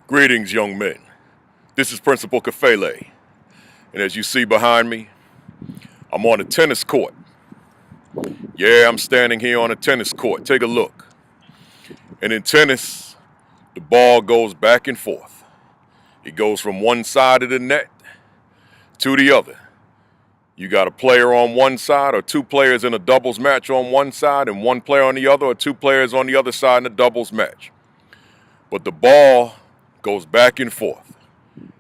Greetings, young men. This is Principal Kafele, and as you see behind me, I'm on a tennis court. Yeah, I'm standing here on a tennis court. Take a look. And in tennis, the ball goes back and forth. It goes from one side of the net to the other. You got a player on one side, or two players in a doubles match on one side, and one player on the other, or two players on the other side in a doubles match. But the ball goes back and forth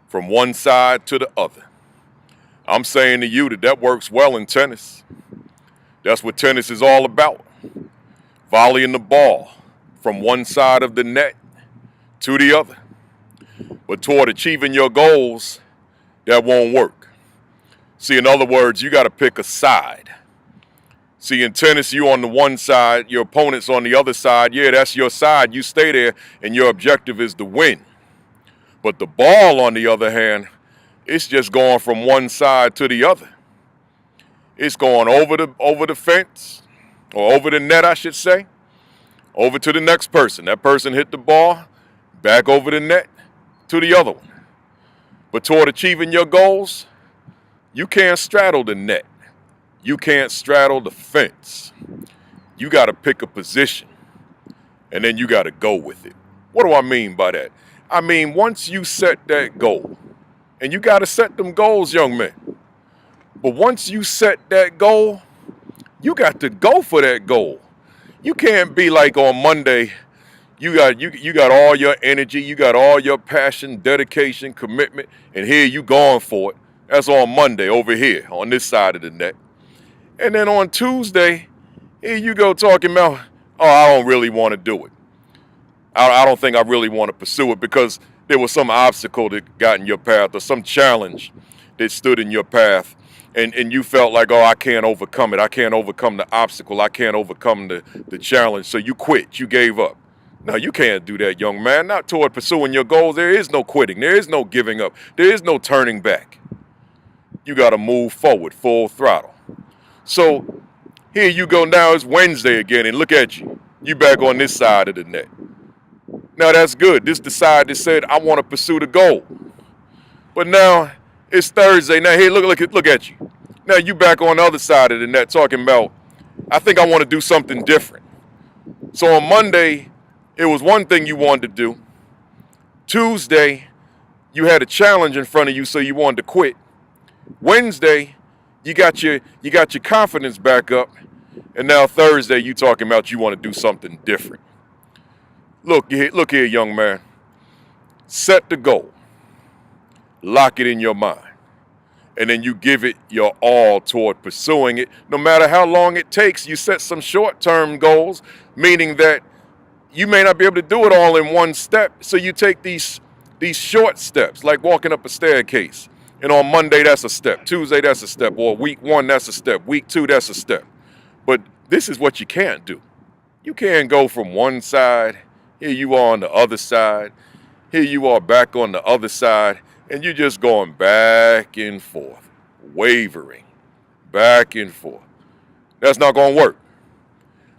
from one side to the other. I'm saying to you that works well in tennis. That's what tennis is all about. Volleying the ball from one side of the net to the other. But toward achieving your goals, that won't work. See, in other words, you got to pick a side. See, in tennis, you on the one side, your opponent's on the other side. Yeah, that's your side. You stay there, and your objective is to win. But the ball, on the other hand, it's just going from one side to the other. It's going over the fence, or over the net, I should say, over to the next person. That person hit the ball, back over the net to the other one. But toward achieving your goals, you can't straddle the net. You can't straddle the fence. You got to pick a position, and then you got to go with it. What do I mean by that? I mean, once you set that goal, and you got to set them goals, young men. But once you set that goal, you got to go for that goal. You can't be like on Monday, you got all your energy, you got all your passion, dedication, commitment, and here you going for it. That's on Monday over here on this side of the net. And then on Tuesday, here you go talking about, oh, I don't really want to do it. I don't think I really want to pursue it because there was some obstacle that got in your path or some challenge that stood in your path. And you felt like, oh, I can't overcome it. I can't overcome the obstacle. I can't overcome the challenge. So you quit. You gave up. No, you can't do that, young man. Not toward pursuing your goals. There is no quitting. There is no giving up. There is no turning back. You got to move forward, full throttle. So here you go now. It's Wednesday again, and look at you. You back on this side of the net. Now, that's good. This is the side that said, I want to pursue the goal. But now it's Thursday. Now, here, look at you. Now you back on the other side of the net talking about, I think I want to do something different. So on Monday, it was one thing you wanted to do. Tuesday, you had a challenge in front of you, so you wanted to quit. Wednesday, you got your confidence back up. And now Thursday, you talking about you want to do something different. Look here, young man. Set the goal. Lock it in your mind. And then you give it your all toward pursuing it. No matter how long it takes, you set some short-term goals, meaning that you may not be able to do it all in one step. So you take these short steps, like walking up a staircase. And on Monday, that's a step. Tuesday, that's a step. Or week 1, that's a step. Week 2, that's a step. But this is what you can't do. You can't go from one side. Here you are on the other side. Here you are back on the other side. And you're just going back and forth, wavering, back and forth. That's not going to work.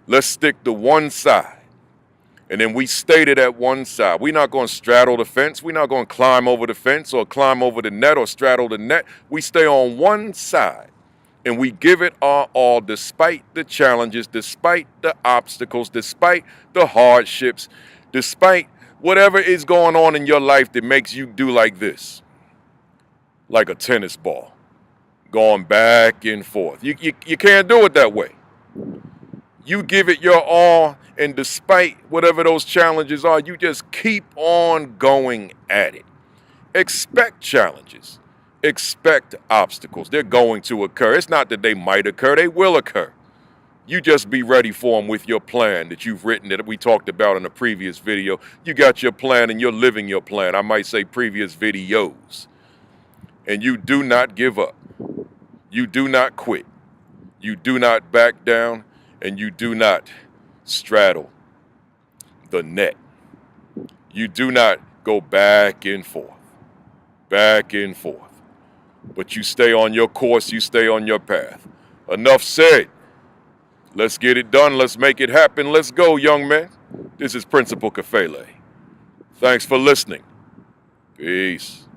Let's stick to one side. And then we stayed at one side. We're not going to straddle the fence. We're not going to climb over the fence or climb over the net or straddle the net. We stay on one side. And we give it our all despite the challenges, despite the obstacles, despite the hardships, despite whatever is going on in your life that makes you do like this, like a tennis ball, going back and forth. You can't do it that way. You give it your all, and despite whatever those challenges are, you just keep on going at it. Expect challenges. Expect obstacles. They're going to occur. It's not that they might occur. They will occur. You just be ready for them with your plan that you've written, that we talked about in a previous video. You got your plan and you're living your plan. I might say previous videos. And you do not give up. You do not quit. You do not back down. And you do not straddle the net. You do not go back and forth. Back and forth. But you stay on your course. You stay on your path. Enough said. Let's get it done. Let's make it happen. Let's go, young man. This is Principal Kafele. Thanks for listening. Peace.